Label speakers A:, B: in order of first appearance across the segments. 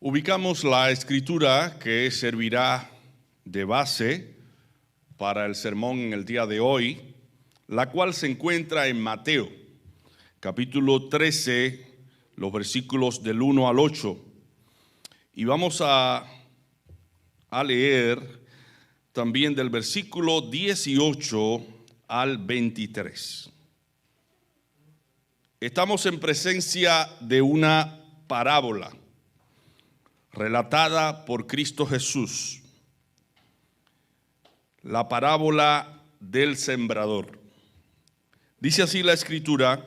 A: Ubicamos la escritura que servirá de base para el sermón en el día de hoy, la cual se encuentra en Mateo, capítulo 13, los versículos del 1 al 8. Y vamos a leer también del versículo 18 al 23. Estamos en presencia de una parábola relatada por Cristo Jesús, la parábola del sembrador. Dice así la escritura,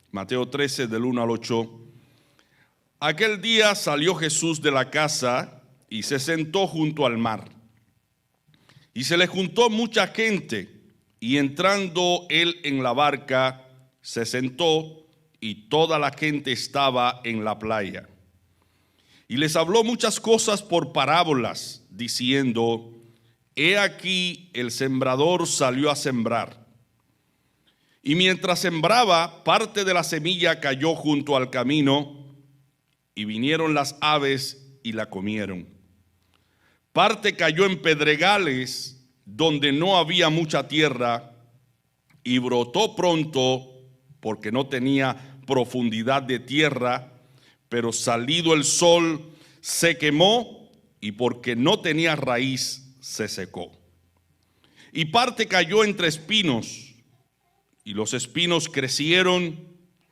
A: Mateo 13, del 1 al 8. Aquel día salió Jesús de la casa y se sentó junto al mar. Y se le juntó mucha gente, y entrando él en la barca, se sentó, y toda la gente estaba en la playa. Y les habló muchas cosas por parábolas, diciendo: He aquí el sembrador salió a sembrar. Y mientras sembraba, parte de la semilla cayó junto al camino, y vinieron las aves y la comieron. Parte cayó en pedregales, donde no había mucha tierra, y brotó pronto, porque no tenía profundidad de tierra, pero salido el sol se quemó, y porque no tenía raíz se secó. Y parte cayó entre espinos, y los espinos crecieron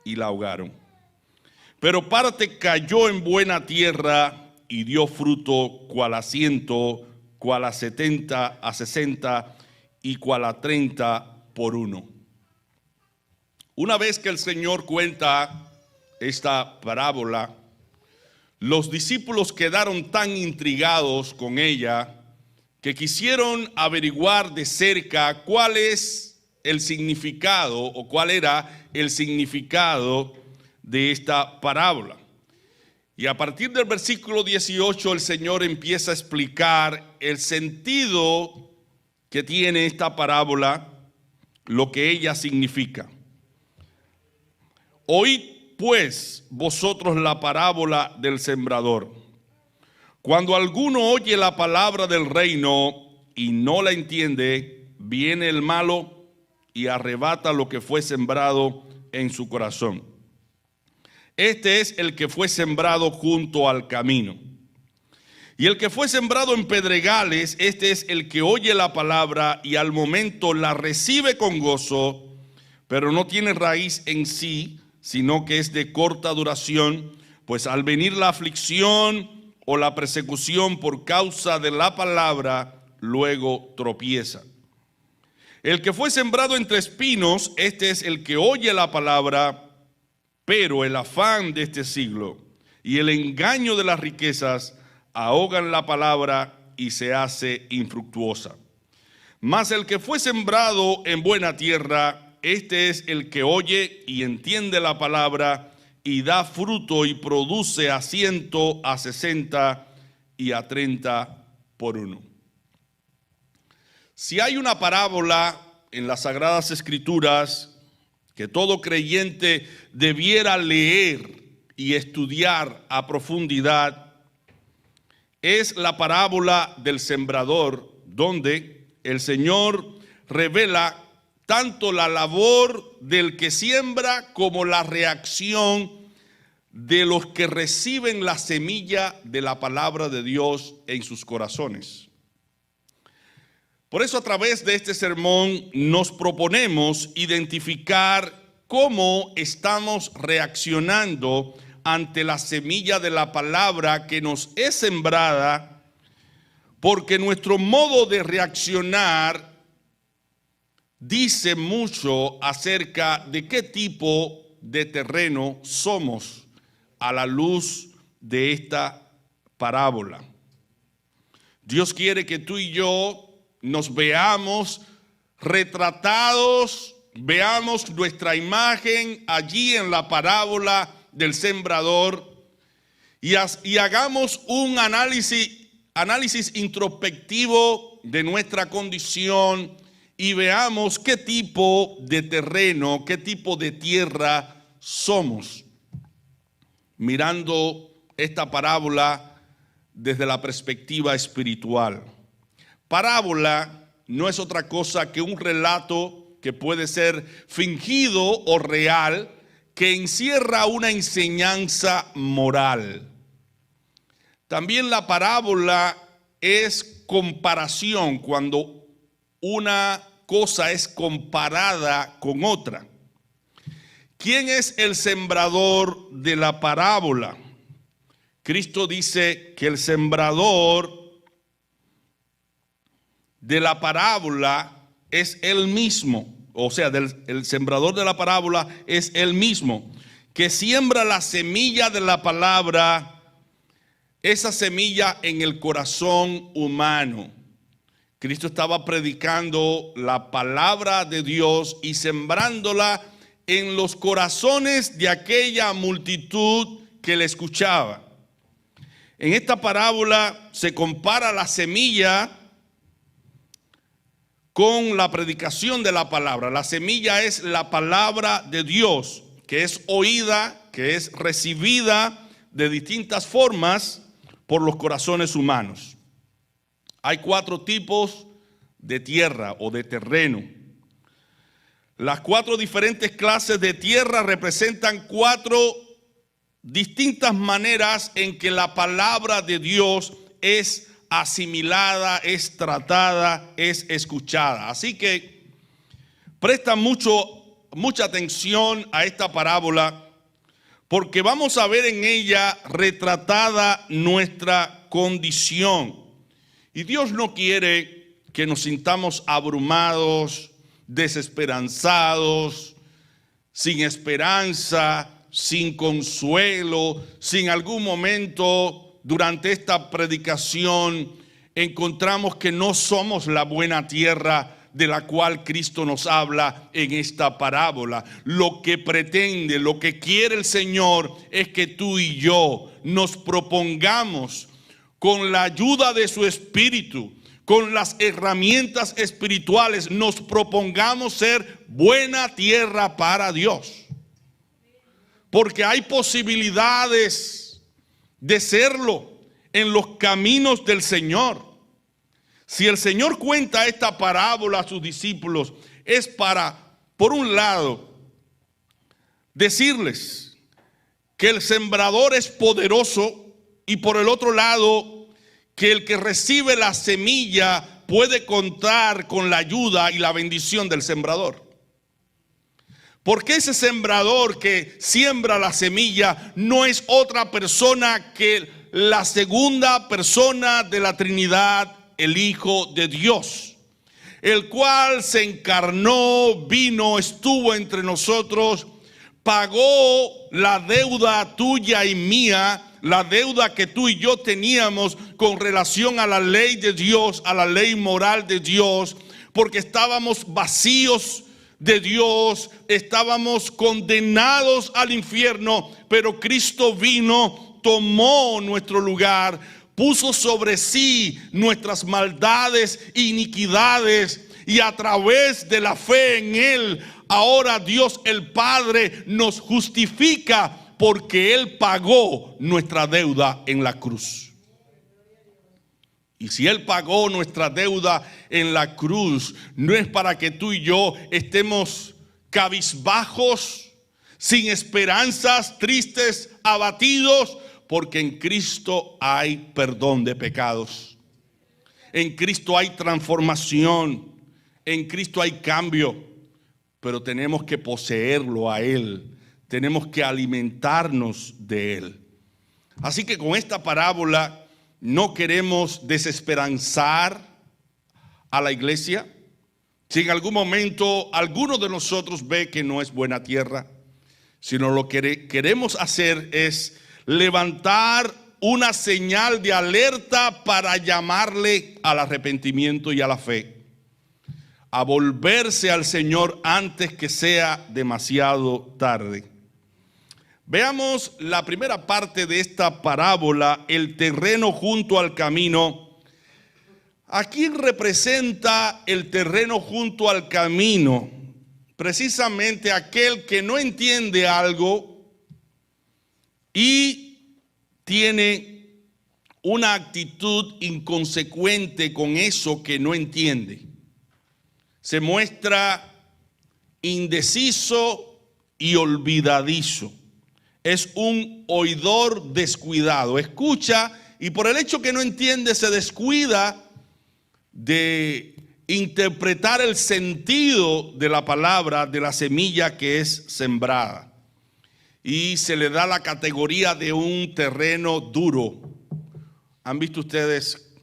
A: y la ahogaron. Pero parte cayó en buena tierra y dio fruto, cual a 100, cual a 70, a 60 y cual a 30 por uno. Una vez que el Señor cuenta esta parábola, los discípulos quedaron tan intrigados con ella que quisieron averiguar de cerca cuál es el significado o cuál era el significado de esta parábola. Y a partir del versículo 18 el Señor empieza a explicar el sentido que tiene esta parábola, lo que ella significa. Oíd pues vosotros la parábola del sembrador. Cuando alguno oye la palabra del reino y no la entiende, viene el malo y arrebata lo que fue sembrado en su corazón. Este es el que fue sembrado junto al camino. Y el que fue sembrado en pedregales, este es el que oye la palabra y al momento la recibe con gozo, pero no tiene raíz en sí, sino que es de corta duración, pues al venir la aflicción o la persecución por causa de la palabra, luego tropieza. El que fue sembrado entre espinos, este es el que oye la palabra, pero el afán de este siglo y el engaño de las riquezas ahogan la palabra y se hace infructuosa. Mas el que fue sembrado en buena tierra, este es el que oye y entiende la palabra y da fruto y produce a 100, a 60 y a 30 por uno. Si hay una parábola en las Sagradas Escrituras que todo creyente debiera leer y estudiar a profundidad, es la parábola del sembrador, donde el Señor revela tanto la labor del que siembra como la reacción de los que reciben la semilla de la palabra de Dios en sus corazones. Por eso a través de este sermón nos proponemos identificar cómo estamos reaccionando ante la semilla de la palabra que nos es sembrada, porque nuestro modo de reaccionar dice mucho acerca de qué tipo de terreno somos a la luz de esta parábola. Dios quiere que tú y yo nos veamos retratados, veamos nuestra imagen allí en la parábola del sembrador y hagamos un análisis introspectivo de nuestra condición y veamos qué tipo de terreno, qué tipo de tierra somos. Mirando esta parábola, desde la perspectiva espiritual. Parábola no es otra cosa que un relato que puede ser fingido o real, que encierra una enseñanza moral. También la parábola es comparación, cuando una cosa es comparada con otra. ¿Quién es el sembrador de la parábola? Cristo dice que el sembrador de la parábola es él mismo. O sea, el sembrador de la parábola es él mismo, que siembra la semilla de la palabra, esa semilla en el corazón humano. Cristo estaba predicando la palabra de Dios y sembrándola en los corazones de aquella multitud que le escuchaba. En esta parábola se compara la semilla con la predicación de la palabra. La semilla es la palabra de Dios, que es oída, que es recibida de distintas formas por los corazones humanos. Hay 4 tipos de tierra o de terreno. Las 4 diferentes clases de tierra representan 4 distintas maneras en que la palabra de Dios es asimilada, es tratada, es escuchada. Así que presta mucha atención a esta parábola, porque vamos a ver en ella retratada nuestra condición. Y Dios no quiere que nos sintamos abrumados, desesperanzados, sin esperanza, sin consuelo, sin algún momento durante esta predicación encontramos que no somos la buena tierra de la cual Cristo nos habla en esta parábola. Lo que pretende, lo que quiere el Señor es que tú y yo nos propongamos con la ayuda de su Espíritu, con las herramientas espirituales, nos propongamos ser buena tierra para Dios. Porque hay posibilidades de serlo en los caminos del Señor. Si el Señor cuenta esta parábola a sus discípulos, es para, por un lado, decirles que el sembrador es poderoso, y por el otro lado, que el que recibe la semilla puede contar con la ayuda y la bendición del sembrador. Porque ese sembrador que siembra la semilla no es otra persona que la segunda persona de la Trinidad, el Hijo de Dios, el cual se encarnó, vino, estuvo entre nosotros, pagó la deuda tuya y mía, la deuda que tú y yo teníamos con relación a la ley de Dios, a la ley moral de Dios, porque estábamos vacíos de Dios, estábamos condenados al infierno, pero Cristo vino, tomó nuestro lugar, puso sobre sí nuestras maldades e iniquidades, y a través de la fe en Él, ahora Dios el Padre nos justifica, porque Él pagó nuestra deuda en la cruz. Y si Él pagó nuestra deuda en la cruz, no es para que tú y yo estemos cabizbajos, sin esperanzas, tristes, abatidos, porque en Cristo hay perdón de pecados. En Cristo hay transformación, en Cristo hay cambio, pero tenemos que poseerlo a Él, tenemos que alimentarnos de Él. Así que con esta parábola no queremos desesperanzar a la iglesia. Si en algún momento alguno de nosotros ve que no es buena tierra, sino lo que queremos hacer es levantar una señal de alerta para llamarle al arrepentimiento y a la fe, a volverse al Señor antes que sea demasiado tarde. Veamos la primera parte de esta parábola, el terreno junto al camino. ¿A quién representa el terreno junto al camino? Precisamente aquel que no entiende algo y tiene una actitud inconsecuente con eso que no entiende. Se muestra indeciso y olvidadizo. Es un oidor descuidado. Escucha y por el hecho que no entiende se descuida de interpretar el sentido de la palabra, de la semilla que es sembrada. Y se le da la categoría de un terreno duro. ¿Han visto ustedes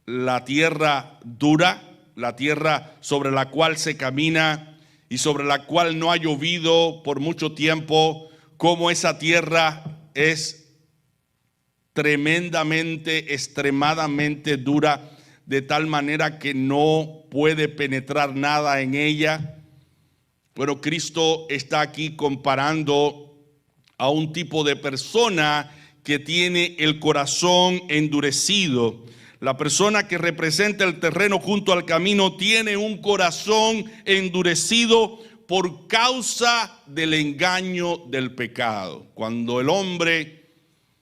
A: la tierra dura? La tierra sobre la cual se camina y sobre la cual no ha llovido por mucho tiempo, como esa tierra es tremendamente, extremadamente dura, de tal manera que no puede penetrar nada en ella. Bueno, Cristo está aquí comparando a un tipo de persona que tiene el corazón endurecido. La persona que representa el terreno junto al camino tiene un corazón endurecido por causa del engaño del pecado. Cuando el hombre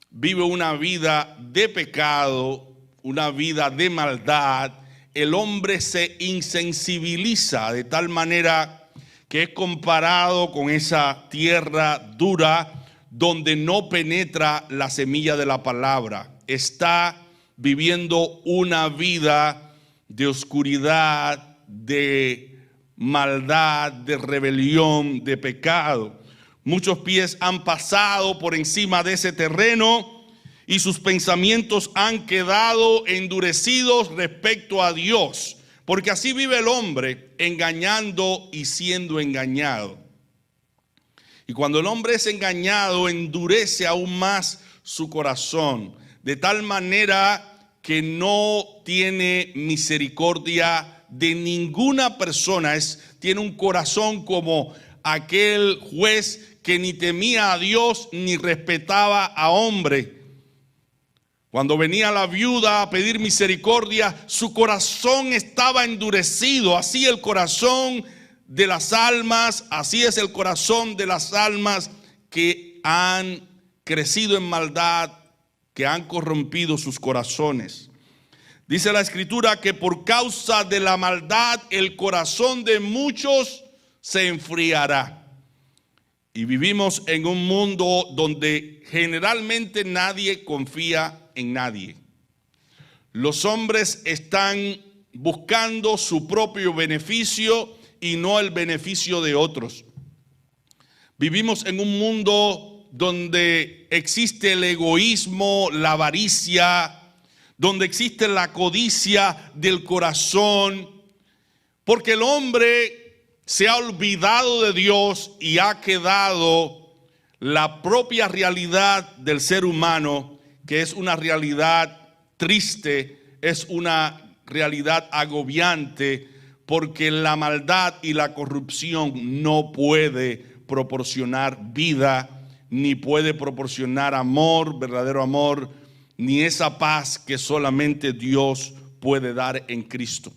A: vive una vida de pecado, una vida de maldad, el hombre se insensibiliza de tal manera que es comparado con esa tierra dura donde no penetra la semilla de la palabra. Está viviendo una vida de oscuridad, de maldad, de rebelión, de pecado. Muchos pies han pasado por encima de ese terreno y sus pensamientos han quedado endurecidos respecto a Dios, porque así vive el hombre, engañando y siendo engañado. Y cuando el hombre es engañado, endurece aún más su corazón, de tal manera que no tiene misericordia de ninguna persona. Tiene un corazón como aquel juez que ni temía a Dios ni respetaba a hombre. Cuando venía la viuda a pedir misericordia, su corazón estaba endurecido. Así el corazón de las almas, así es el corazón de las almas que han crecido en maldad, que han corrompido sus corazones. Dice la Escritura que por causa de la maldad el corazón de muchos se enfriará. Y vivimos en un mundo donde generalmente nadie confía en nadie. Los hombres están buscando su propio beneficio y no el beneficio de otros. Vivimos en un mundo donde existe el egoísmo, la avaricia, donde existe la codicia del corazón, porque el hombre se ha olvidado de Dios y ha quedado la propia realidad del ser humano, que es una realidad triste, es una realidad agobiante, porque la maldad y la corrupción no puede proporcionar vida, ni puede proporcionar amor, verdadero amor, ni esa paz que solamente Dios puede dar en Cristo.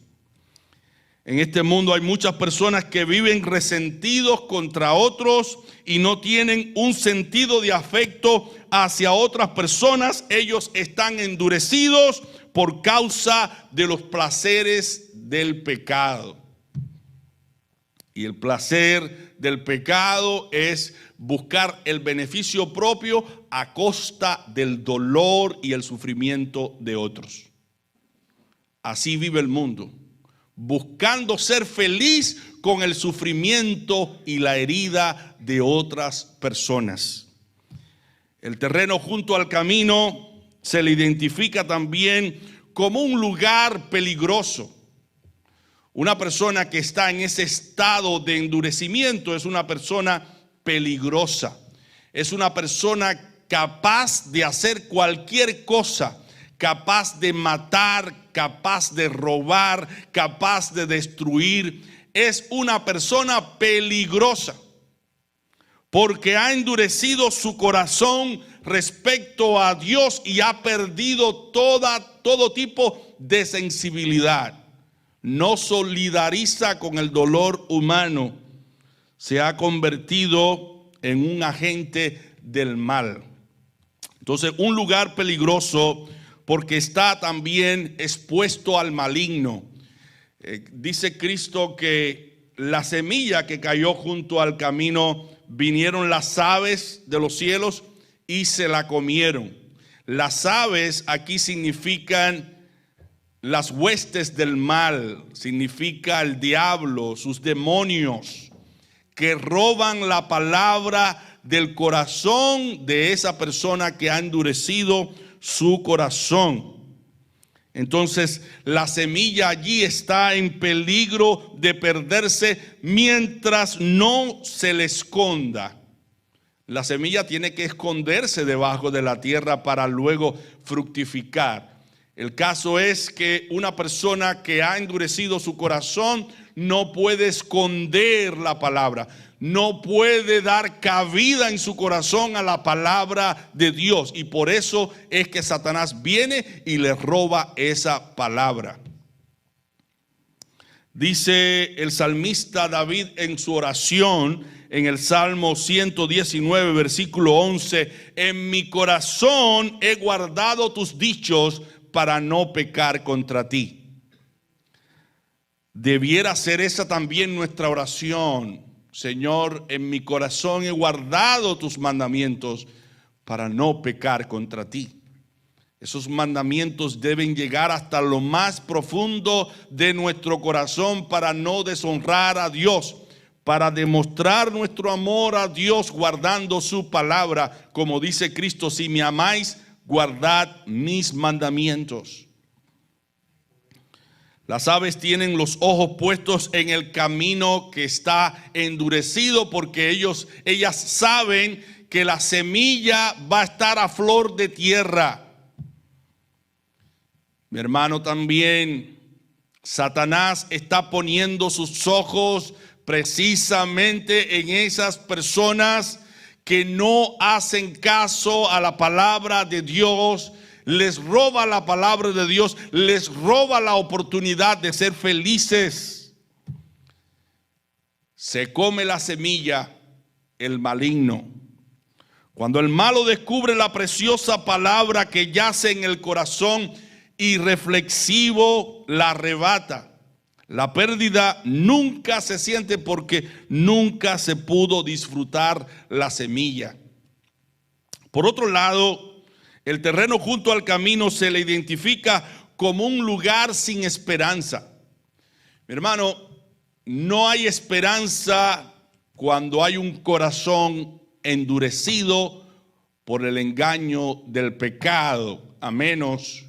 A: En este mundo hay muchas personas que viven resentidos contra otros y no tienen un sentido de afecto hacia otras personas. Ellos están endurecidos por causa de los placeres del pecado. Y el placer del pecado es buscar el beneficio propio a costa del dolor y el sufrimiento de otros. Así vive el mundo, buscando ser feliz con el sufrimiento y la herida de otras personas. El terreno junto al camino se le identifica también como un lugar peligroso. Una persona que está en ese estado de endurecimiento es una persona peligrosa. Es una persona capaz de hacer cualquier cosa, capaz de matar, capaz de robar, capaz de destruir. Es una persona peligrosa porque ha endurecido su corazón respecto a Dios y ha perdido todo tipo de sensibilidad. No solidariza con el dolor humano. Se ha convertido en un agente del mal. Entonces, un lugar peligroso porque está también expuesto al maligno. Dice Cristo que la semilla que cayó junto al camino, vinieron las aves de los cielos y se la comieron. Las aves aquí significan las huestes del mal, significa el diablo, sus demonios, que roban la palabra del corazón de esa persona que ha endurecido su corazón. Entonces, la semilla allí está en peligro de perderse mientras no se le esconda. La semilla tiene que esconderse debajo de la tierra para luego fructificar. El caso es que una persona que ha endurecido su corazón no puede esconder la palabra, no puede dar cabida en su corazón a la palabra de Dios. Y por eso es que Satanás viene y le roba esa palabra. Dice el salmista David en su oración, en el Salmo 119, versículo 11, en mi corazón he guardado tus dichos para no pecar contra ti. Debiera ser esa también nuestra oración. Señor, en mi corazón he guardado tus mandamientos para no pecar contra ti. Esos mandamientos deben llegar hasta lo más profundo de nuestro corazón para no deshonrar a Dios, para demostrar nuestro amor a Dios guardando su palabra, como dice Cristo, si me amáis, guardad mis mandamientos. Las aves tienen los ojos puestos en el camino que está endurecido porque ellas saben que la semilla va a estar a flor de tierra. Mi hermano, también Satanás está poniendo sus ojos precisamente en esas personas que no hacen caso a la palabra de Dios, les roba la palabra de Dios, les roba la oportunidad de ser felices. Se come la semilla el maligno. Cuando el malo descubre la preciosa palabra que yace en el corazón irreflexivo, la arrebata. La pérdida nunca se siente porque nunca se pudo disfrutar la semilla. Por otro lado, el terreno junto al camino se le identifica como un lugar sin esperanza. Mi hermano, no hay esperanza cuando hay un corazón endurecido por el engaño del pecado, a menos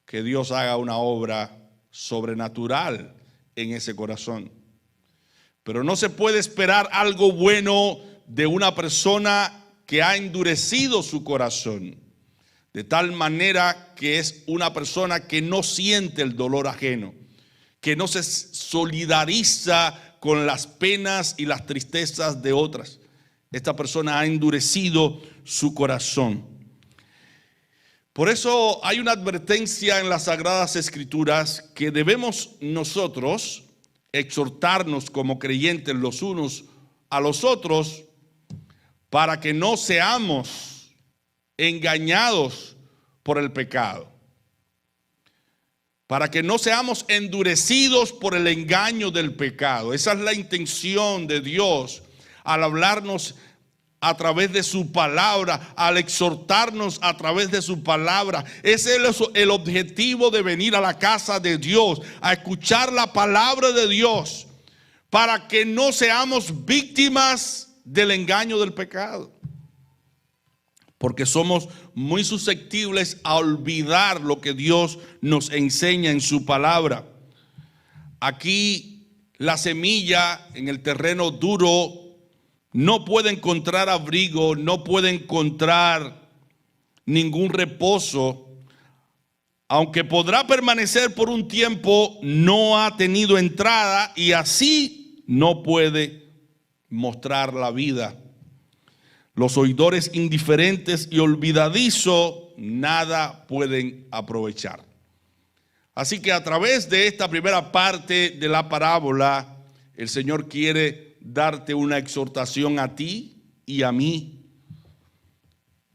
A: que Dios haga una obra sobrenatural en ese corazón. Pero no se puede esperar algo bueno de una persona que ha endurecido su corazón, de tal manera que es una persona que no siente el dolor ajeno, que no se solidariza con las penas y las tristezas de otras. Esta persona ha endurecido su corazón. Por eso hay una advertencia en las Sagradas Escrituras que debemos nosotros exhortarnos como creyentes los unos a los otros para que no seamos engañados por el pecado, para que no seamos endurecidos por el engaño del pecado. Esa es la intención de Dios al hablarnos a través de su palabra, al exhortarnos a través de su palabra. Ese es el objetivo de venir a la casa de Dios, a escuchar la palabra de Dios, para que no seamos víctimas del engaño del pecado. Porque somos muy susceptibles a olvidar lo que Dios nos enseña en su palabra. Aquí la semilla en el terreno duro no puede encontrar abrigo, no puede encontrar ningún reposo. Aunque podrá permanecer por un tiempo, no ha tenido entrada y así no puede mostrar la vida. Los oidores indiferentes y olvidadizos nada pueden aprovechar. Así que a través de esta primera parte de la parábola, el Señor quiere darte una exhortación a ti y a mí,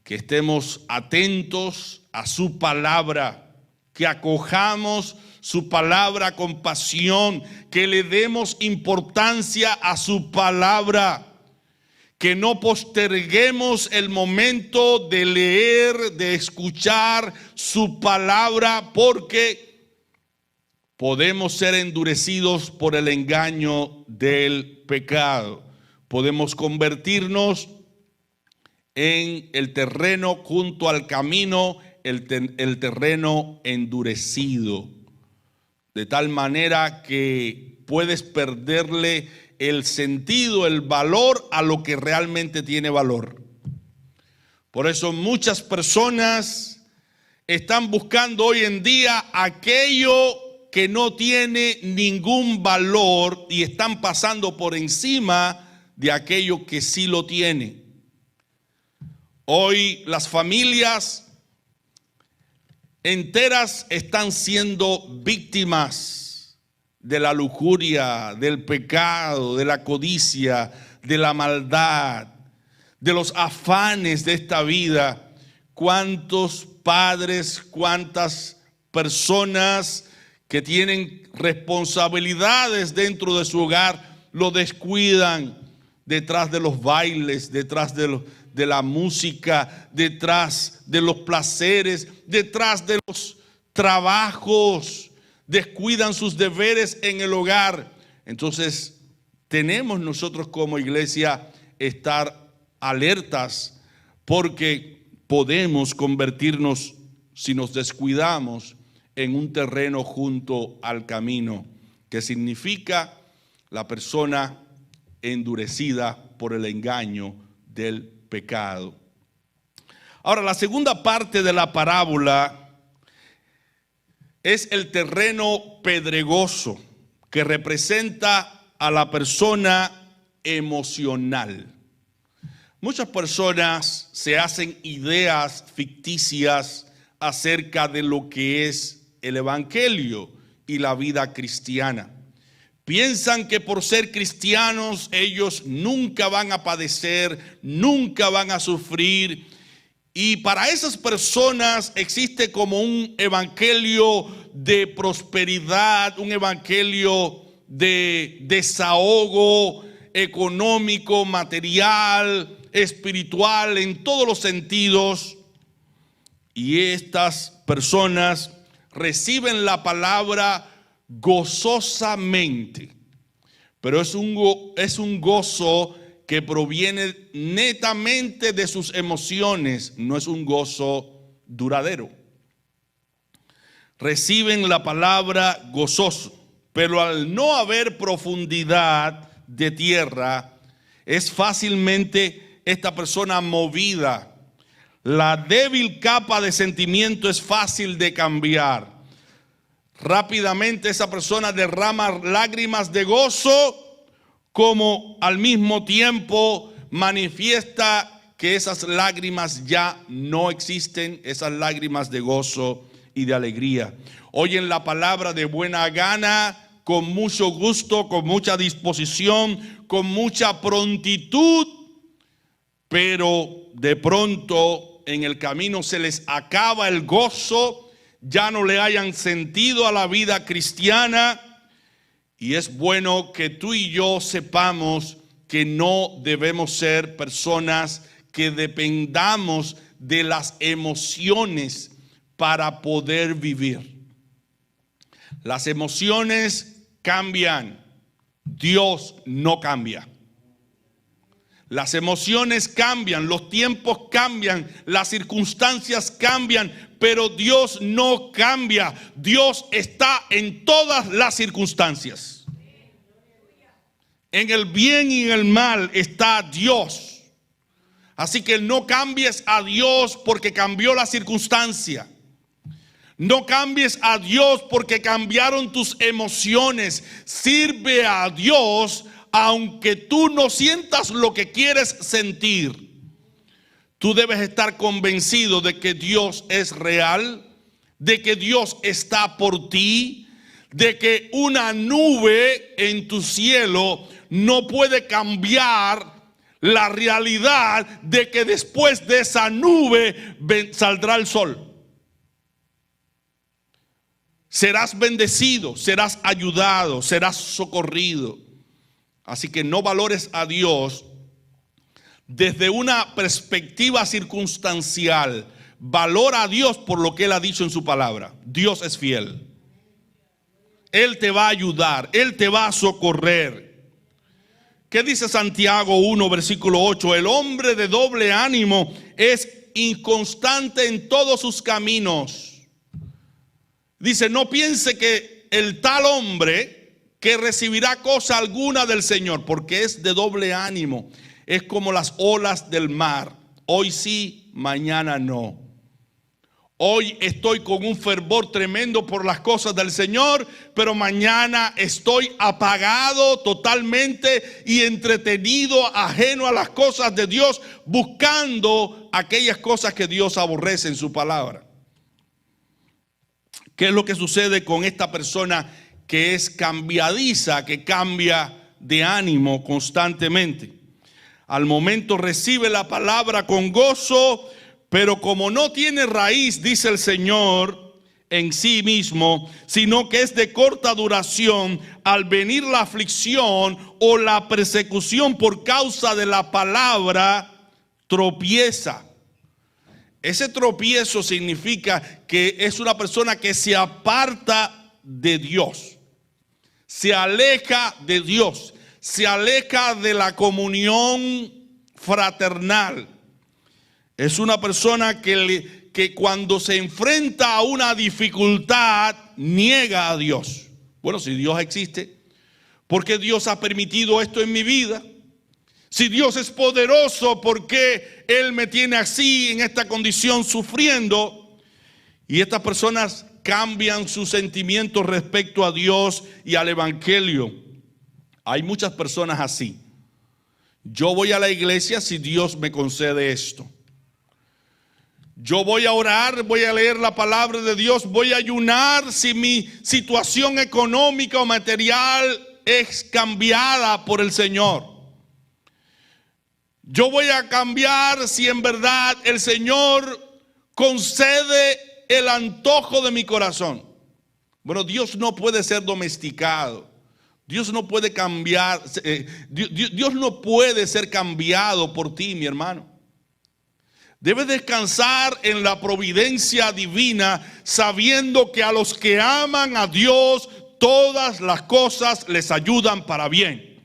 A: que estemos atentos a su palabra, que acojamos su palabra con pasión, que le demos importancia a su palabra, que no posterguemos el momento de leer, de escuchar su palabra, porque podemos ser endurecidos por el engaño del pecado. Podemos convertirnos en el terreno junto al camino, el terreno endurecido, de tal manera que puedes perderle el sentido, el valor a lo que realmente tiene valor. Por eso muchas personas están buscando hoy en día aquello que no tiene ningún valor y están pasando por encima de aquello que sí lo tiene. Hoy las familias enteras están siendo víctimas de la lujuria, del pecado, de la codicia, de la maldad, de los afanes de esta vida. ¿Cuántos padres, cuántas personas que tienen responsabilidades dentro de su hogar lo descuidan detrás de los bailes, detrás de la música, detrás de los placeres, detrás de los trabajos, descuidan sus deberes en el hogar? Entonces tenemos nosotros como iglesia estar alertas, porque podemos convertirnos, si nos descuidamos, en un terreno junto al camino, que significa la persona endurecida por el engaño del pecado. Ahora, la segunda parte de la parábola es el terreno pedregoso, que representa a la persona emocional. Muchas personas se hacen ideas ficticias acerca de lo que es el evangelio y la vida cristiana. Piensan que por ser cristianos ellos nunca van a padecer, nunca van a sufrir. Y para esas personas existe como un evangelio de prosperidad, un evangelio de desahogo económico, material, espiritual, en todos los sentidos. Y estas personas reciben la palabra gozosamente, pero es un gozo que proviene netamente de sus emociones, no es un gozo duradero. Reciben la palabra gozoso, pero al no haber profundidad de tierra, es fácilmente esta persona movida. La débil capa de sentimiento es fácil de cambiar. Rápidamente esa persona derrama lágrimas de gozo, como al mismo tiempo manifiesta que esas lágrimas ya no existen, esas lágrimas de gozo y de alegría. Oyen la palabra de buena gana, con mucho gusto, con mucha disposición, con mucha prontitud, pero de pronto en el camino se les acaba el gozo, ya no le hayan sentido a la vida cristiana. Y es bueno que tú y yo sepamos que no debemos ser personas que dependamos de las emociones para poder vivir. Las emociones cambian, Dios no cambia. Las emociones cambian, los tiempos cambian, las circunstancias cambian, pero Dios no cambia. Dios está en todas las circunstancias. En el bien y en el mal está Dios. Así que no cambies a Dios porque cambió la circunstancia. No cambies a Dios porque cambiaron tus emociones. Sirve a Dios aunque tú no sientas lo que quieres sentir. Tú debes estar convencido de que Dios es real, de que Dios está por ti, de que una nube en tu cielo no puede cambiar la realidad de que después de esa nube saldrá el sol. Serás bendecido, serás ayudado, serás socorrido. Así que no valores a Dios desde una perspectiva circunstancial. Valora a Dios por lo que Él ha dicho en su palabra. Dios es fiel. Él te va a ayudar, Él te va a socorrer. ¿Qué dice Santiago 1, versículo 8? El hombre de doble ánimo es inconstante en todos sus caminos. Dice, no piense que el tal hombre que recibirá cosa alguna del Señor, porque es de doble ánimo. Es como las olas del mar. Hoy sí, mañana no. Hoy estoy con un fervor tremendo por las cosas del Señor, pero mañana estoy apagado totalmente y entretenido, ajeno a las cosas de Dios, buscando aquellas cosas que Dios aborrece en su palabra. ¿Qué es lo que sucede con esta persona que es cambiadiza, que cambia de ánimo constantemente? Al momento recibe la palabra con gozo, pero como no tiene raíz, dice el Señor, en sí mismo, sino que es de corta duración, al venir la aflicción o la persecución por causa de la palabra, tropieza. Ese tropiezo significa que es una persona que se aparta de Dios, se aleja de Dios, se aleja de la comunión fraternal. Es una persona que cuando se enfrenta a una dificultad niega a Dios. Bueno, si Dios existe, ¿por qué Dios ha permitido esto en mi vida? Si Dios es poderoso, ¿por qué Él me tiene así, en esta condición, sufriendo? Y estas personas cambian sus sentimientos respecto a Dios y al Evangelio. Hay muchas personas así. Yo voy a la iglesia si Dios me concede esto. Yo voy a orar, voy a leer la palabra de Dios, voy a ayunar si mi situación económica o material es cambiada por el Señor. Yo voy a cambiar si en verdad el Señor concede el antojo de mi corazón. Bueno, Dios no puede ser domesticado. Dios no puede cambiar. Dios no puede ser cambiado por ti, mi hermano. Debes descansar en la providencia divina, sabiendo que a los que aman a Dios, todas las cosas les ayudan para bien.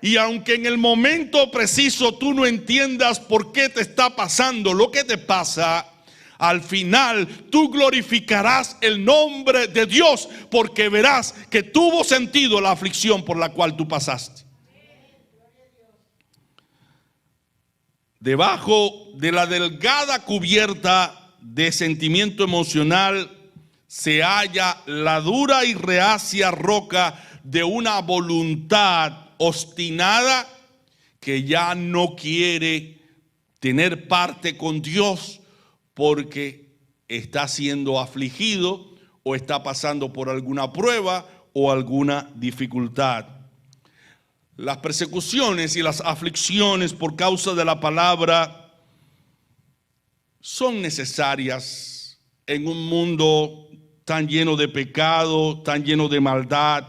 A: Y aunque en el momento preciso tú no entiendas por qué te está pasando lo que te pasa, al final tú glorificarás el nombre de Dios, porque verás que tuvo sentido la aflicción por la cual tú pasaste. Debajo de la delgada cubierta de sentimiento emocional se halla la dura y reacia roca de una voluntad obstinada que ya no quiere tener parte con Dios porque está siendo afligido o está pasando por alguna prueba o alguna dificultad. Las persecuciones y las aflicciones por causa de la palabra son necesarias en un mundo tan lleno de pecado, tan lleno de maldad.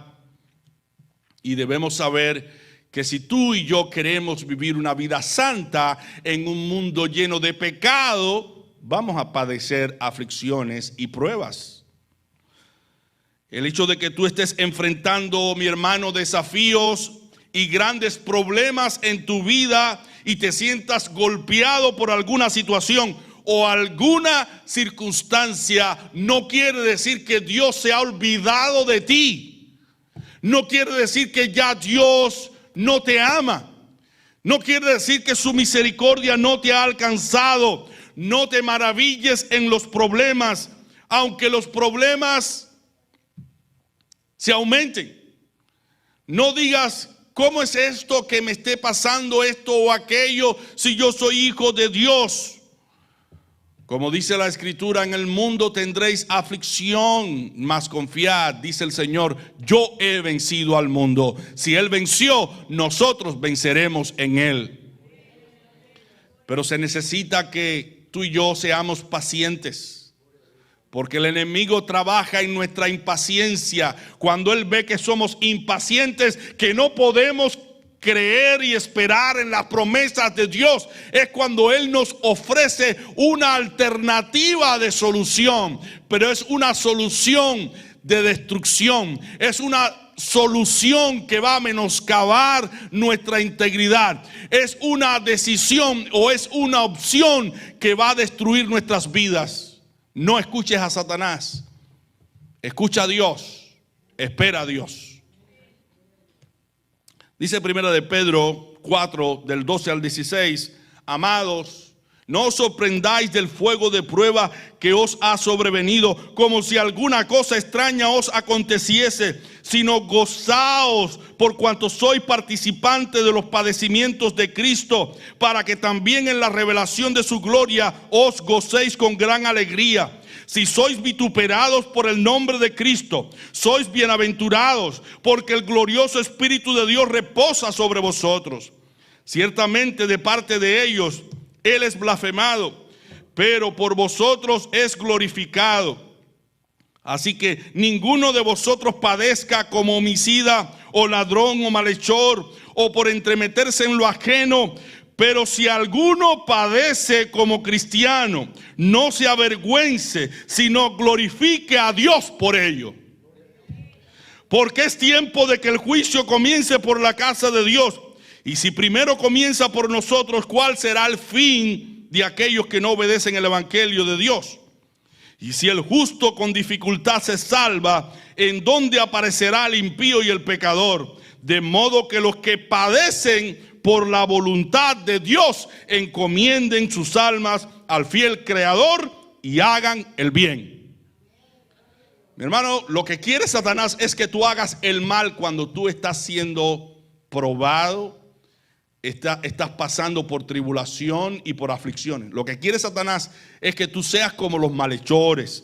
A: Y debemos saber que si tú y yo queremos vivir una vida santa en un mundo lleno de pecado, vamos a padecer aflicciones y pruebas. El hecho de que tú estés enfrentando, mi hermano, desafíos y grandes problemas en tu vida y te sientas golpeado por alguna situación o alguna circunstancia, no quiere decir que Dios se ha olvidado de ti. No quiere decir que ya Dios no te ama. No quiere decir que su misericordia no te ha alcanzado. No te maravilles en los problemas, aunque los problemas se aumenten. No digas, ¿cómo es esto que me esté pasando esto o aquello si yo soy hijo de Dios? Como dice la Escritura, en el mundo tendréis aflicción, mas confiad, dice el Señor, yo he vencido al mundo. Si Él venció, nosotros venceremos en Él. Pero se necesita que tú y yo seamos pacientes, porque el enemigo trabaja en nuestra impaciencia. Cuando Él ve que somos impacientes, que no podemos creer y esperar en las promesas de Dios, es cuando Él nos ofrece una alternativa de solución, pero es una solución de destrucción, es una solución que va a menoscabar nuestra integridad, es una decisión o es una opción que va a destruir nuestras vidas. No escuches a Satanás, escucha a Dios, espera a Dios. Dice primera de Pedro 4, del 12 al 16, amados, no os sorprendáis del fuego de prueba que os ha sobrevenido, como si alguna cosa extraña os aconteciese, sino gozaos por cuanto sois participantes de los padecimientos de Cristo, para que también en la revelación de su gloria os gocéis con gran alegría. Si sois vituperados por el nombre de Cristo, sois bienaventurados, porque el glorioso Espíritu de Dios reposa sobre vosotros. Ciertamente de parte de ellos Él es blasfemado, pero por vosotros es glorificado. Así que ninguno de vosotros padezca como homicida o ladrón o malhechor o por entremeterse en lo ajeno. Pero si alguno padece como cristiano, no se avergüence, sino glorifique a Dios por ello. Porque es tiempo de que el juicio comience por la casa de Dios. Y si primero comienza por nosotros, ¿cuál será el fin de aquellos que no obedecen el evangelio de Dios? Y si el justo con dificultad se salva, ¿en dónde aparecerá el impío y el pecador? De modo que los que padecen por la voluntad de Dios encomienden sus almas al fiel Creador y hagan el bien. Mi hermano, lo que quiere Satanás es que tú hagas el mal cuando tú estás siendo probado, estás pasando por tribulación y por aflicciones. Lo que quiere Satanás es que tú seas como los malhechores,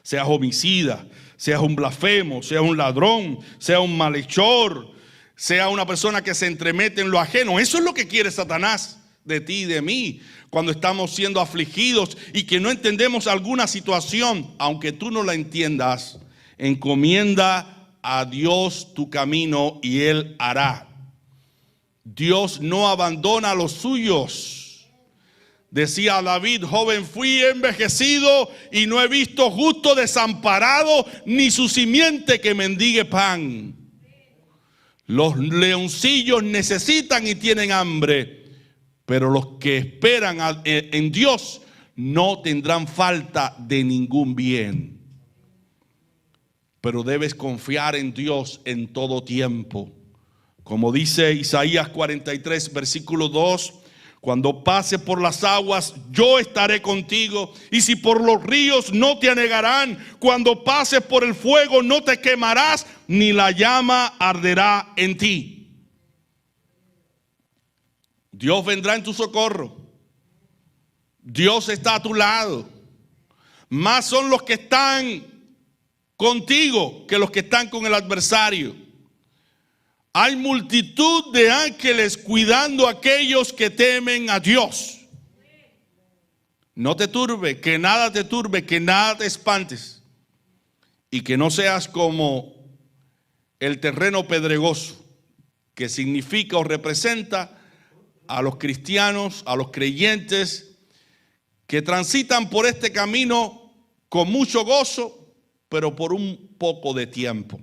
A: seas homicida, seas un blasfemo, seas un ladrón, seas un malhechor, sea una persona que se entremete en lo ajeno. Eso es lo que quiere Satanás de ti y de mí cuando estamos siendo afligidos y que no entendemos alguna situación. Aunque tú no la entiendas, encomienda a Dios tu camino y Él hará. Dios no abandona a los suyos. Decía David, joven fui envejecido y no he visto justo desamparado, ni su simiente que mendigue pan. Los leoncillos necesitan y tienen hambre, pero los que esperan en Dios no tendrán falta de ningún bien. Pero debes confiar en Dios en todo tiempo. Como dice Isaías 43, versículo 2, cuando pases por las aguas, yo estaré contigo. Y si por los ríos, no te anegarán. Cuando pases por el fuego, no te quemarás, ni la llama arderá en ti. Dios vendrá en tu socorro. Dios está a tu lado. Más son los que están contigo que los que están con el adversario. Hay multitud de ángeles cuidando a aquellos que temen a Dios. No te turbe, que nada te turbe, que nada te espantes. Y que no seas como el terreno pedregoso, que significa o representa a los cristianos, a los creyentes, que transitan por este camino con mucho gozo, pero por un poco de tiempo.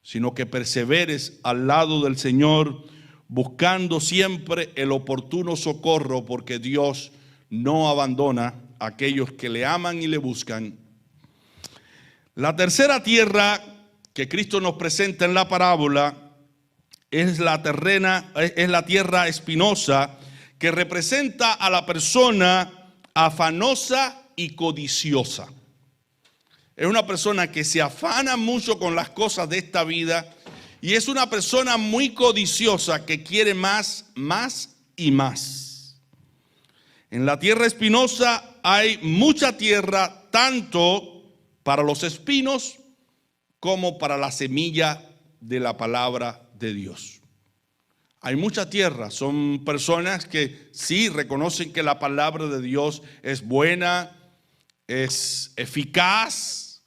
A: Sino que perseveres al lado del Señor, buscando siempre el oportuno socorro, porque Dios no abandona a aquellos que le aman y le buscan. La tercera tierra que Cristo nos presenta en la parábola es la tierra espinosa, que representa a la persona afanosa y codiciosa. Es una persona que se afana mucho con las cosas de esta vida y es una persona muy codiciosa que quiere más, más y más. En la tierra espinosa hay mucha tierra, tanto para los espinos como para la semilla de la palabra de Dios. Hay mucha tierra, son personas que sí reconocen que la palabra de Dios es buena, es eficaz,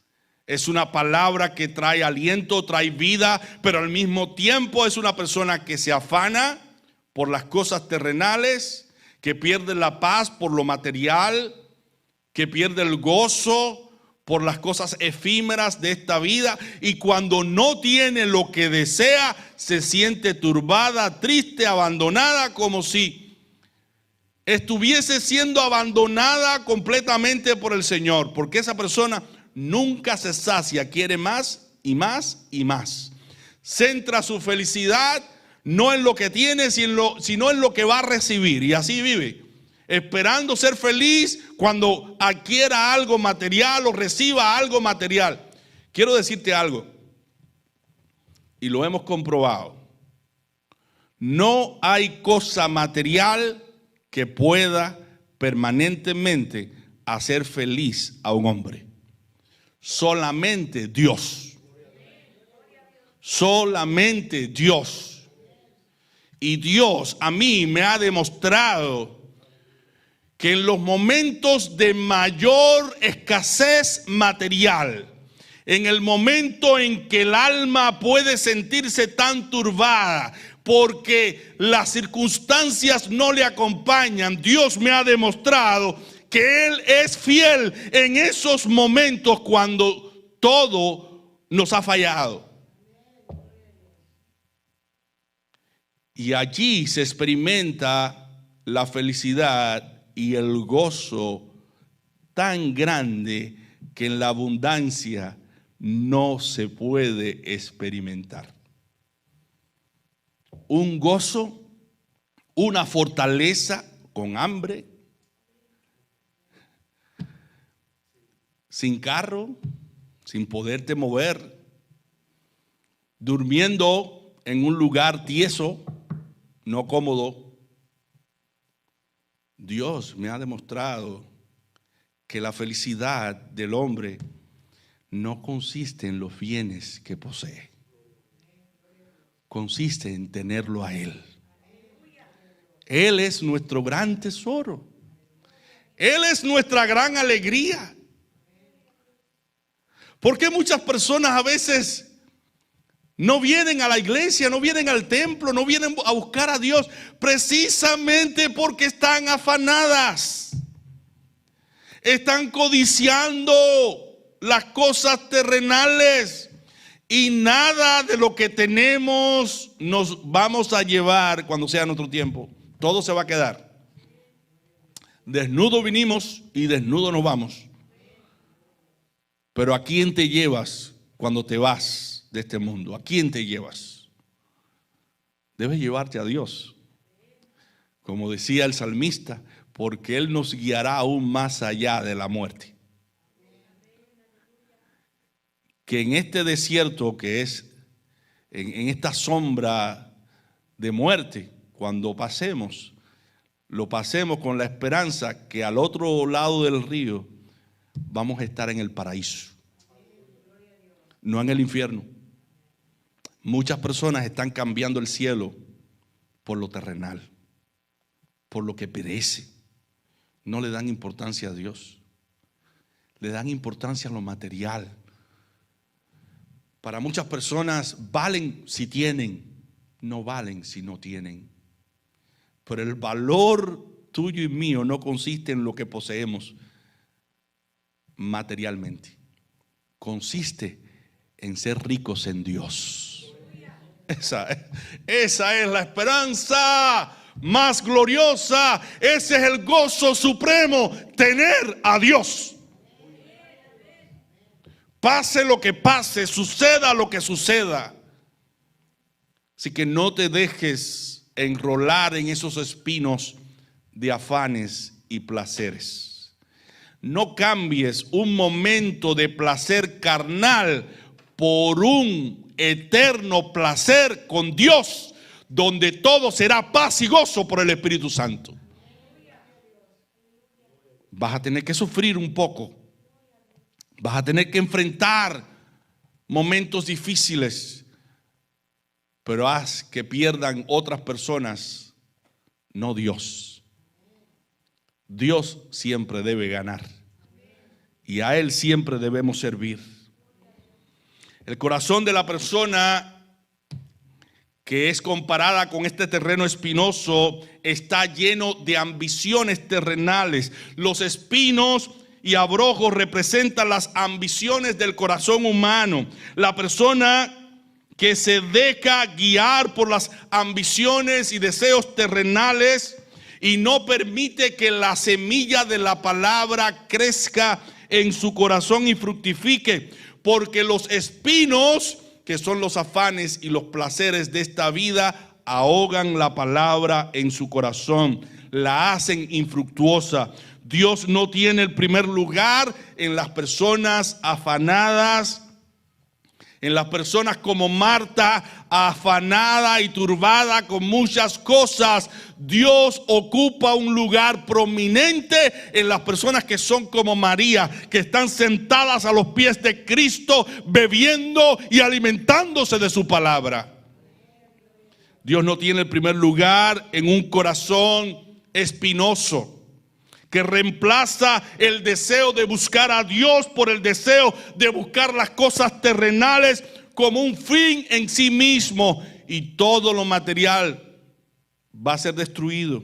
A: es una palabra que trae aliento, trae vida, pero al mismo tiempo es una persona que se afana por las cosas terrenales, que pierde la paz por lo material, que pierde el gozo por las cosas efímeras de esta vida, y cuando no tiene lo que desea, se siente turbada, triste, abandonada, como si estuviese siendo abandonada completamente por el Señor, porque esa persona nunca se sacia, quiere más y más y más. Centra su felicidad no en lo que tiene, sino en lo que va a recibir, y así vive, esperando ser feliz cuando adquiera algo material o reciba algo material. Quiero decirte algo, y lo hemos comprobado: no hay cosa material que pueda permanentemente hacer feliz a un hombre. Solamente Dios. Solamente Dios. Y Dios a mí me ha demostrado que en los momentos de mayor escasez material, en el momento en que el alma puede sentirse tan turbada porque las circunstancias no le acompañan, Dios me ha demostrado que Él es fiel en esos momentos cuando todo nos ha fallado. Y allí se experimenta la felicidad y el gozo tan grande que en la abundancia no se puede experimentar. Un gozo, una fortaleza con hambre, sin carro, sin poderte mover, durmiendo en un lugar tieso, no cómodo. Dios me ha demostrado que la felicidad del hombre no consiste en los bienes que posee, consiste en tenerlo a Él. Él es nuestro gran tesoro, Él es nuestra gran alegría. Porque muchas personas a veces no vienen a la iglesia, no vienen al templo, no vienen a buscar a Dios, precisamente porque están afanadas, están codiciando las cosas terrenales, y nada de lo que tenemos nos vamos a llevar cuando sea nuestro tiempo. Todo se va a quedar. Desnudo vinimos y desnudo nos vamos. Pero ¿a quién te llevas cuando te vas de este mundo? ¿A quién te llevas? Debes llevarte a Dios. Como decía el salmista, porque Él nos guiará aún más allá de la muerte. Que en este desierto que es, en esta sombra de muerte, cuando pasemos, lo pasemos con la esperanza que al otro lado del río vamos a estar en el paraíso, no en el infierno. Muchas personas están cambiando el cielo por lo terrenal, por lo que perece. No le dan importancia a Dios, le dan importancia a lo material. Para muchas personas valen si tienen, no valen si no tienen. Pero el valor tuyo y mío no consiste en lo que poseemos materialmente, consiste en ser ricos en Dios. Esa es la esperanza más gloriosa, ese es el gozo supremo, tener a Dios. Pase lo que pase, suceda lo que suceda. Así que no te dejes enrolar en esos espinos de afanes y placeres. No cambies un momento de placer carnal por un eterno placer con Dios, donde todo será paz y gozo por el Espíritu Santo. Vas a tener que sufrir un poco. Vas a tener que enfrentar momentos difíciles. Pero haz que pierdan otras personas, no Dios. Dios siempre debe ganar. Y a Él siempre debemos servir. El corazón de la persona que es comparada con este terreno espinoso está lleno de ambiciones terrenales. Los espinos y abrojos representan las ambiciones del corazón humano. La persona que se deja guiar por las ambiciones y deseos terrenales y no permite que la semilla de la palabra crezca en su corazón y fructifique, porque los espinos, que son los afanes y los placeres de esta vida, ahogan la palabra en su corazón, la hacen infructuosa. Dios no tiene el primer lugar en las personas afanadas, en las personas como Marta, afanada y turbada con muchas cosas. Dios ocupa un lugar prominente en las personas que son como María, que están sentadas a los pies de Cristo, bebiendo y alimentándose de su palabra. Dios no tiene el primer lugar en un corazón espinoso, que reemplaza el deseo de buscar a Dios por el deseo de buscar las cosas terrenales como un fin en sí mismo, y todo lo material va a ser destruido.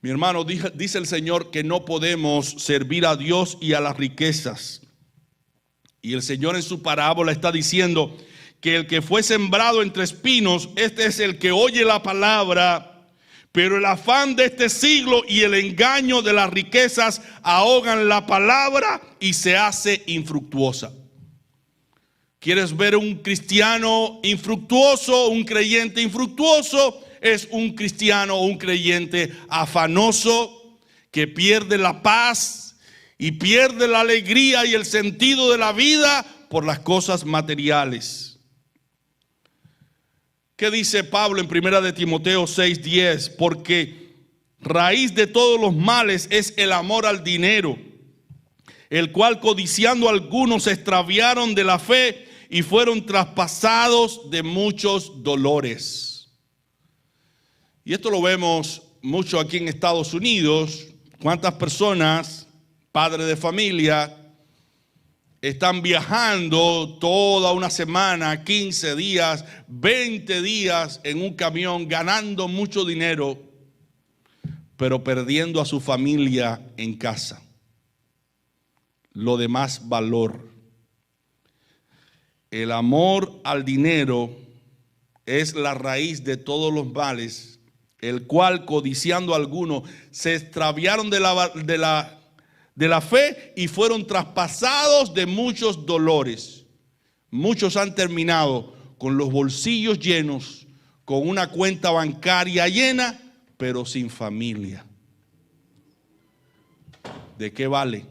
A: Mi hermano, dice el Señor que no podemos servir a Dios y a las riquezas. Y el Señor en su parábola está diciendo que el que fue sembrado entre espinos, este es el que oye la palabra, pero el afán de este siglo y el engaño de las riquezas ahogan la palabra y se hace infructuosa. ¿Quieres ver un cristiano infructuoso, un creyente infructuoso? Es un cristiano o un creyente afanoso que pierde la paz y pierde la alegría y el sentido de la vida por las cosas materiales. ¿Qué dice Pablo en 1 de Timoteo 6:10? Porque raíz de todos los males es el amor al dinero, el cual codiciando algunos se extraviaron de la fe y fueron traspasados de muchos dolores. Y esto lo vemos mucho aquí en Estados Unidos. ¿Cuántas personas, padres de familia, están viajando toda una semana, 15 días, 20 días en un camión, ganando mucho dinero, pero perdiendo a su familia en casa? Lo de más valor. El amor al dinero es la raíz de todos los males, el cual codiciando a algunos se extraviaron de la fe y fueron traspasados de muchos dolores. Muchos han terminado con los bolsillos llenos, con una cuenta bancaria llena, pero sin familia. ¿De qué vale?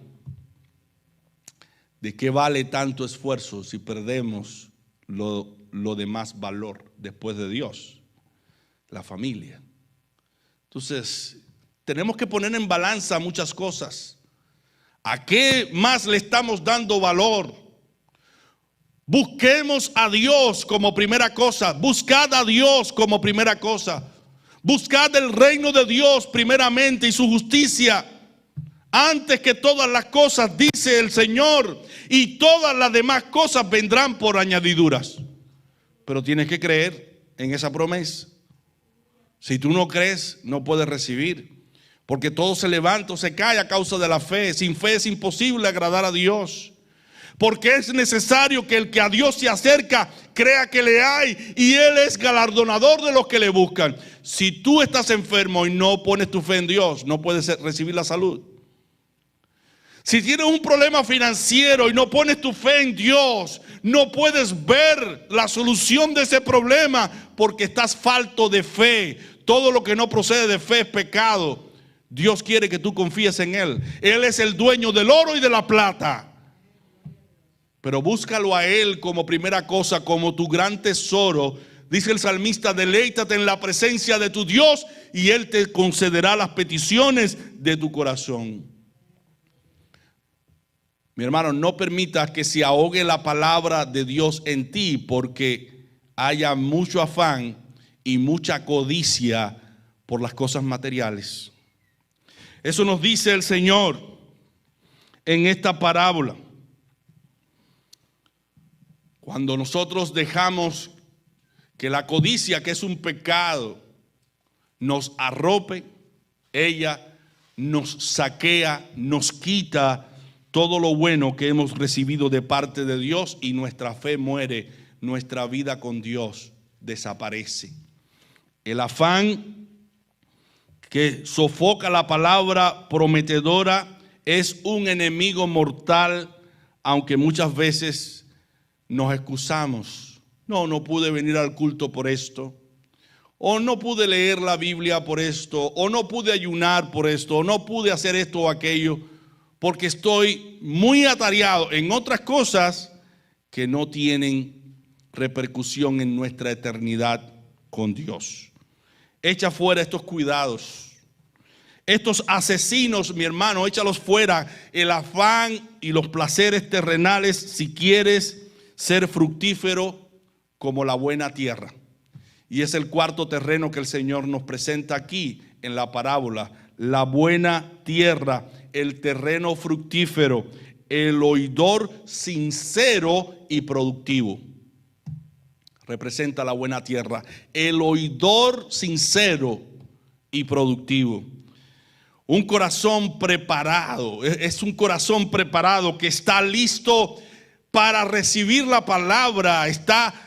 A: ¿De qué vale tanto esfuerzo si perdemos lo de más valor después de Dios? La familia. Entonces, tenemos que poner en balanza muchas cosas. ¿A qué más le estamos dando valor? Busquemos a Dios como primera cosa. Buscad a Dios como primera cosa. Buscad el reino de Dios primeramente y su justicia, antes que todas las cosas, dice el Señor, y todas las demás cosas vendrán por añadiduras. Pero tienes que creer en esa promesa. Si tú no crees, no puedes recibir. Porque todo se levanta o se cae a causa de la fe. Sin fe es imposible agradar a Dios. Porque es necesario que el que a Dios se acerca crea que le hay, y Él es galardonador de los que le buscan. Si tú estás enfermo y no pones tu fe en Dios, no puedes recibir la salud. Si tienes un problema financiero y no pones tu fe en Dios, no puedes ver la solución de ese problema, porque estás falto de fe. Todo lo que no procede de fe es pecado. Dios quiere que tú confíes en Él. Él es el dueño del oro y de la plata. Pero búscalo a Él como primera cosa, como tu gran tesoro, Dice el salmista: deleítate en la presencia de tu Dios y Él te concederá las peticiones de tu corazón. Mi hermano, no permitas que se ahogue la palabra de Dios en ti porque haya mucho afán y mucha codicia por las cosas materiales. Eso nos dice el Señor en esta parábola. Cuando nosotros dejamos que la codicia, que es un pecado, nos arrope, ella nos saquea, nos quita todo lo bueno que hemos recibido de parte de Dios y nuestra fe muere, nuestra vida con Dios desaparece. El afán que sofoca la palabra prometedora es un enemigo mortal, aunque muchas veces nos excusamos. No pude venir al culto por esto, o no pude leer la Biblia por esto, o no pude ayunar por esto, o no pude hacer esto o aquello, porque estoy muy atareado en otras cosas que no tienen repercusión en nuestra eternidad con Dios. Echa fuera estos cuidados, estos asesinos, mi hermano, échalos fuera, el afán y los placeres terrenales, si quieres ser fructífero como la buena tierra. Y es el cuarto terreno que el Señor nos presenta aquí en la parábola: la buena tierra, el terreno fructífero, el oidor sincero y productivo. Representa la buena tierra, el oidor sincero y productivo. Un corazón preparado, es un corazón preparado que está listo para recibir la palabra, está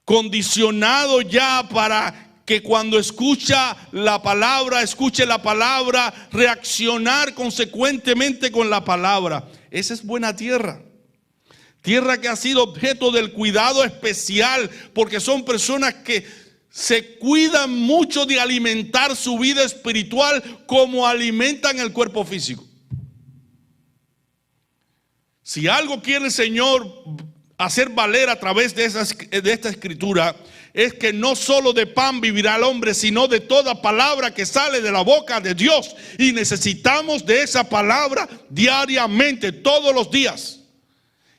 A: condicionado ya para que cuando escuche la palabra, reaccionar consecuentemente con la palabra. Esa es buena tierra. Tierra que ha sido objeto del cuidado especial, porque son personas que se cuidan mucho de alimentar su vida espiritual como alimentan el cuerpo físico. Si algo quiere el Señor hacer valer a través de esta escritura, es que no solo de pan vivirá el hombre, sino de toda palabra que sale de la boca de Dios. Y necesitamos de esa palabra diariamente, todos los días.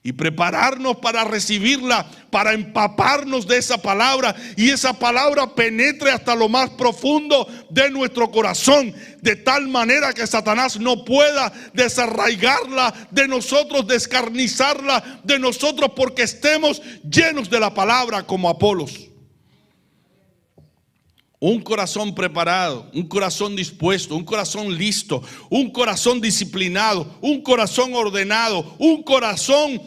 A: Y prepararnos para recibirla, para empaparnos de esa palabra, y esa palabra penetre hasta lo más profundo de nuestro corazón, de tal manera que Satanás no pueda desarraigarla de nosotros, descarnizarla de nosotros, porque estemos llenos de la palabra como Apolos. Un corazón preparado, un corazón dispuesto, un corazón listo, un corazón disciplinado, un corazón ordenado, un corazón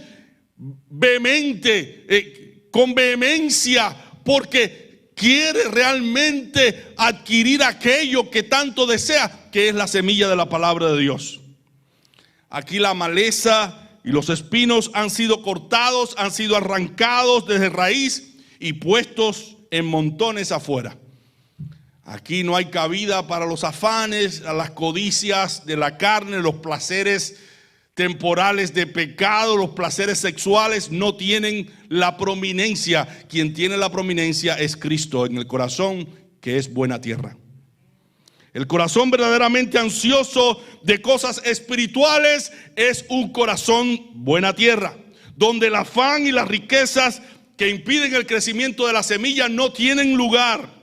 A: vehemente, con vehemencia, porque quiere realmente adquirir aquello que tanto desea, que es la semilla de la palabra de Dios. Aquí la maleza y los espinos han sido cortados, han sido arrancados desde raíz y puestos en montones afuera. Aquí no hay cabida para los afanes, a las codicias de la carne, los placeres temporales de pecado, los placeres sexuales no tienen la prominencia. Quien tiene la prominencia es Cristo en el corazón, que es buena tierra. El corazón verdaderamente ansioso de cosas espirituales es un corazón buena tierra, donde el afán y las riquezas que impiden el crecimiento de la semilla no tienen lugar.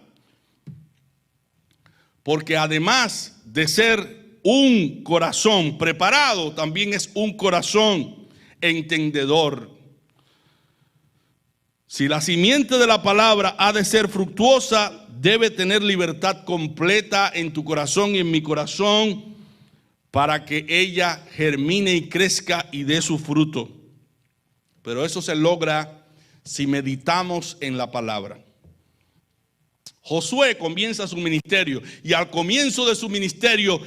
A: Porque además de ser un corazón preparado, también es un corazón entendedor. Si la simiente de la palabra ha de ser fructuosa, debe tener libertad completa en tu corazón y en mi corazón, para que ella germine y crezca y dé su fruto. Pero eso se logra si meditamos en la palabra. Josué comienza su ministerio, y al comienzo de su ministerio,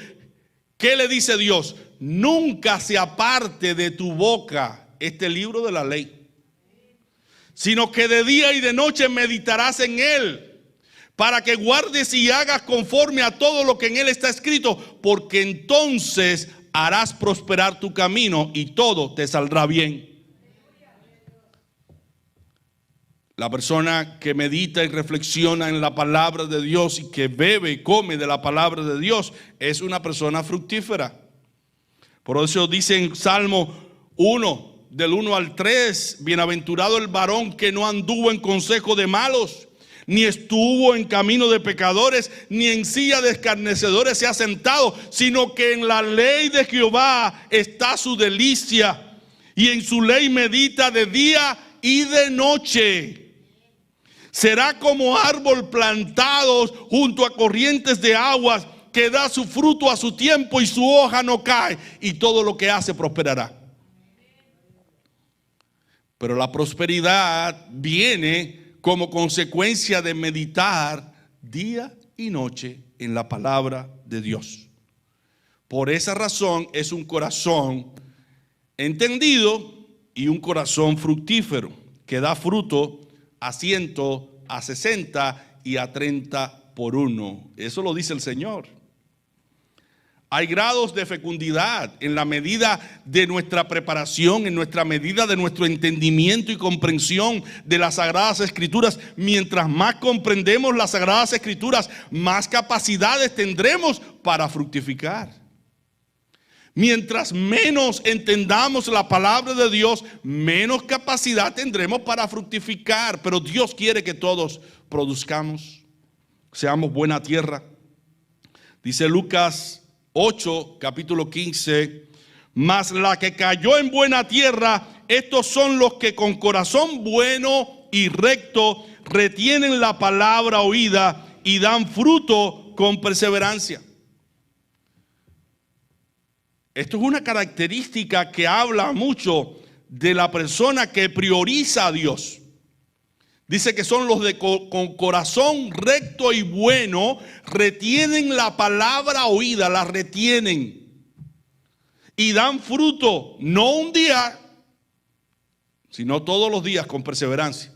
A: ¿qué le dice Dios? Nunca se aparte de tu boca este libro de la ley, sino que de día y de noche meditarás en él, para que guardes y hagas conforme a todo lo que en él está escrito, porque entonces harás prosperar tu camino y todo te saldrá bien. La persona que medita y reflexiona en la palabra de Dios y que bebe y come de la palabra de Dios es una persona fructífera. Por eso dice en Salmo 1, del 1 al 3, bienaventurado el varón que no anduvo en consejo de malos, ni estuvo en camino de pecadores, ni en silla de escarnecedores se ha sentado, sino que en la ley de Jehová está su delicia, y en su ley medita de día y de noche. Será como árbol plantado junto a corrientes de aguas, que da su fruto a su tiempo y su hoja no cae, y todo lo que hace prosperará. Pero la prosperidad viene como consecuencia de meditar día y noche en la palabra de Dios. Por esa razón es un corazón entendido y un corazón fructífero, que da fruto a 100, a 60 y a 30 por uno. Eso lo dice el Señor. Hay grados de fecundidad en la medida de nuestra preparación, en nuestra medida de nuestro entendimiento y comprensión de las Sagradas Escrituras. Mientras más comprendemos las Sagradas Escrituras, más capacidades tendremos para fructificar. Mientras menos entendamos la palabra de Dios, menos capacidad tendremos para fructificar. Pero Dios quiere que todos produzcamos, seamos buena tierra. Dice Lucas 8, capítulo 15, mas la que cayó en buena tierra, estos son los que con corazón bueno y recto retienen la palabra oída y dan fruto con perseverancia. Esto es una característica que habla mucho de la persona que prioriza a Dios. Dice que son los de con corazón recto y bueno, retienen la palabra oída, la retienen y dan fruto, no un día, sino todos los días con perseverancia.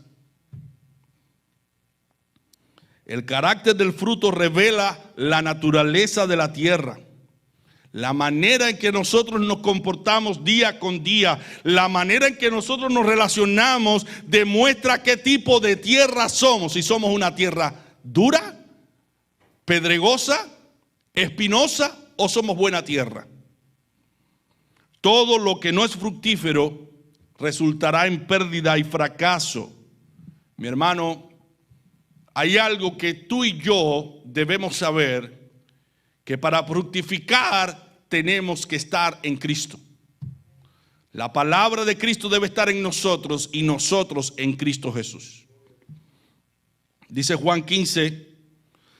A: El carácter del fruto revela la naturaleza de la tierra. La manera en que nosotros nos comportamos día con día, la manera en que nosotros nos relacionamos demuestra qué tipo de tierra somos. Si somos una tierra dura, pedregosa, espinosa, o somos buena tierra. Todo lo que no es fructífero resultará en pérdida y fracaso. Mi hermano, hay algo que tú y yo debemos saber, que para fructificar tenemos que estar en Cristo. La palabra de Cristo debe estar en nosotros y nosotros en Cristo Jesús. Dice Juan 15,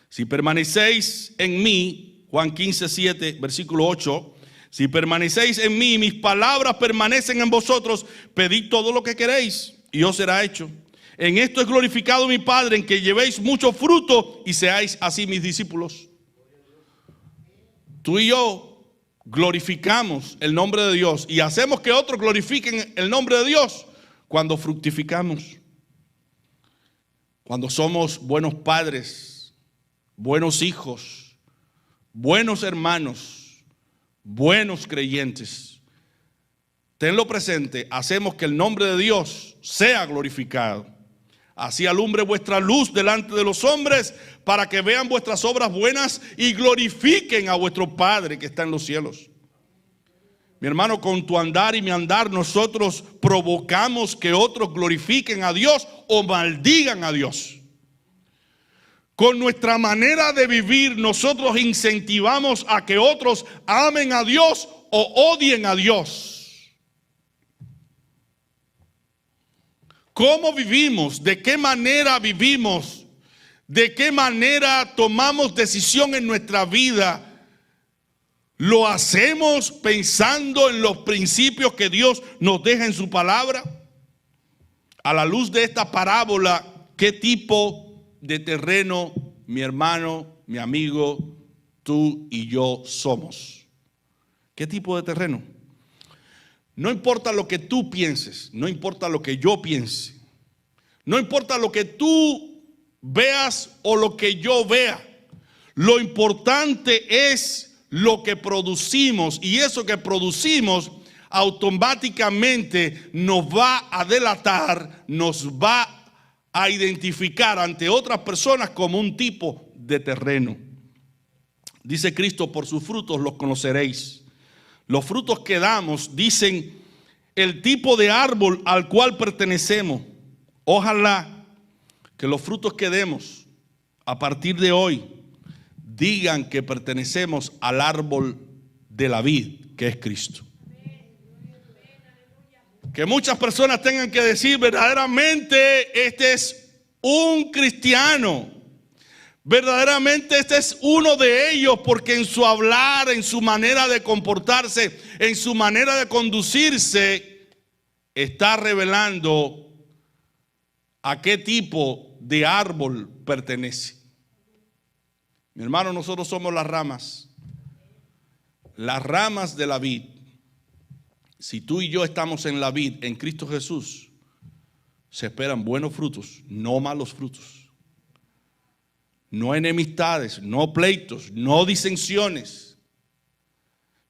A: si permanecéis en mí, Juan 15, 7, versículo 8, si permanecéis en mí y mis palabras permanecen en vosotros, pedid todo lo que queréis y os será hecho. En esto es glorificado mi Padre, en que llevéis mucho fruto y seáis así mis discípulos. Tú y yo glorificamos el nombre de Dios y hacemos que otros glorifiquen el nombre de Dios cuando fructificamos, cuando somos buenos padres, buenos hijos, buenos hermanos, buenos creyentes. Tenlo presente, hacemos que el nombre de Dios sea glorificado. Así alumbre vuestra luz delante de los hombres, para que vean vuestras obras buenas y glorifiquen a vuestro Padre que está en los cielos. Mi hermano, con tu andar y mi andar nosotros provocamos que otros glorifiquen a Dios o maldigan a Dios. Con nuestra manera de vivir nosotros incentivamos a que otros amen a Dios o odien a Dios. ¿Cómo vivimos? ¿De qué manera vivimos? ¿De qué manera tomamos decisión en nuestra vida? ¿Lo hacemos pensando en los principios que Dios nos deja en su palabra? A la luz de esta parábola, ¿qué tipo de terreno, mi hermano, mi amigo, tú y yo somos? ¿Qué tipo de terreno? No importa lo que tú pienses, no importa lo que yo piense, no importa lo que tú veas o lo que yo vea. Lo importante es lo que producimos, y eso que producimos automáticamente nos va a delatar, nos va a identificar ante otras personas como un tipo de terreno. Dice Cristo, por sus frutos los conoceréis. Los frutos que damos dicen el tipo de árbol al cual pertenecemos. Ojalá que los frutos que demos a partir de hoy digan que pertenecemos al árbol de la vid, que es Cristo. Que muchas personas tengan que decir verdaderamente este es un cristiano. Verdaderamente este es uno de ellos, porque en su hablar, en su manera de comportarse, en su manera de conducirse, está revelando a qué tipo de árbol pertenece. Mi hermano, nosotros somos las ramas de la vid. Si tú y yo estamos en la vid, en Cristo Jesús, se esperan buenos frutos, no malos frutos. No enemistades, no pleitos, no disensiones,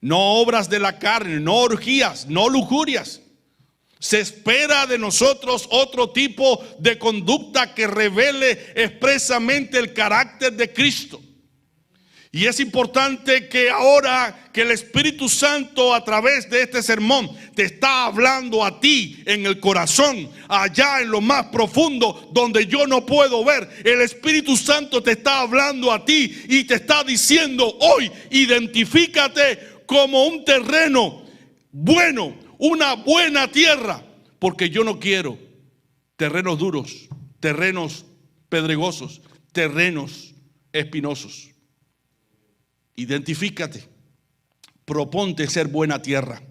A: no obras de la carne, no orgías, no lujurias. Se espera de nosotros otro tipo de conducta que revele expresamente el carácter de Cristo. Y es importante que ahora que el Espíritu Santo a través de este sermón te está hablando a ti en el corazón, allá en lo más profundo donde yo no puedo ver, el Espíritu Santo te está hablando a ti y te está diciendo hoy, identifícate como un terreno bueno, una buena tierra, porque yo no quiero terrenos duros, terrenos pedregosos, terrenos espinosos. Identifícate, proponte ser buena tierra,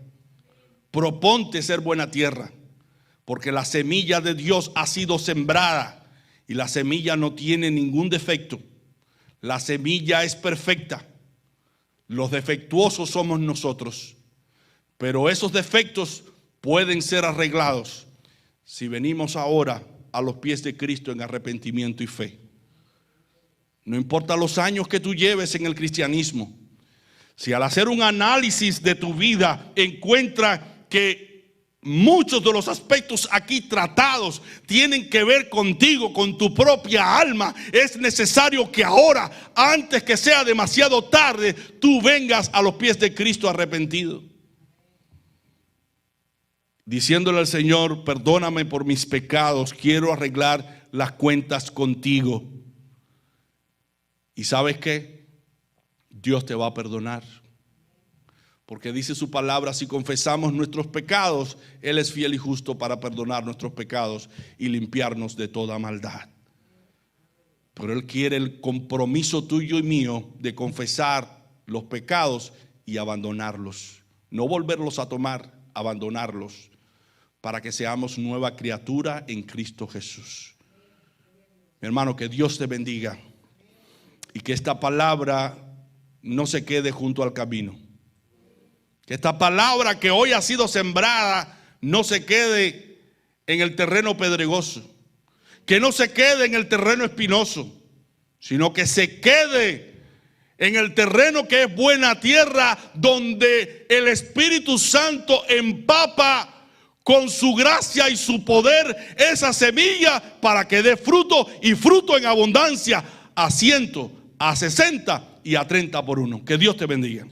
A: proponte ser buena tierra, porque la semilla de Dios ha sido sembrada y la semilla no tiene ningún defecto. La semilla es perfecta. Los defectuosos somos nosotros, pero esos defectos pueden ser arreglados si venimos ahora a los pies de Cristo en arrepentimiento y fe. No importa los años que tú lleves en el cristianismo, si al hacer un análisis de tu vida encuentra que muchos de los aspectos aquí tratados tienen que ver contigo, con tu propia alma, es necesario que ahora, antes que sea demasiado tarde, tú vengas a los pies de Cristo arrepentido, diciéndole al Señor: perdóname por mis pecados, quiero arreglar las cuentas contigo. ¿Y sabes qué? Dios te va a perdonar. Porque dice su palabra, si confesamos nuestros pecados, Él es fiel y justo para perdonar nuestros pecados y limpiarnos de toda maldad. Pero Él quiere el compromiso tuyo y mío de confesar los pecados y abandonarlos. No volverlos a tomar, abandonarlos, para que seamos nueva criatura en Cristo Jesús. Mi hermano, que Dios te bendiga. Y que esta palabra no se quede junto al camino. Que esta palabra que hoy ha sido sembrada no se quede en el terreno pedregoso. Que no se quede en el terreno espinoso, sino que se quede en el terreno que es buena tierra, donde el Espíritu Santo empapa con su gracia y su poder esa semilla para que dé fruto, y fruto en abundancia, a 100, a 60 y a 30 por uno. Que Dios te bendiga.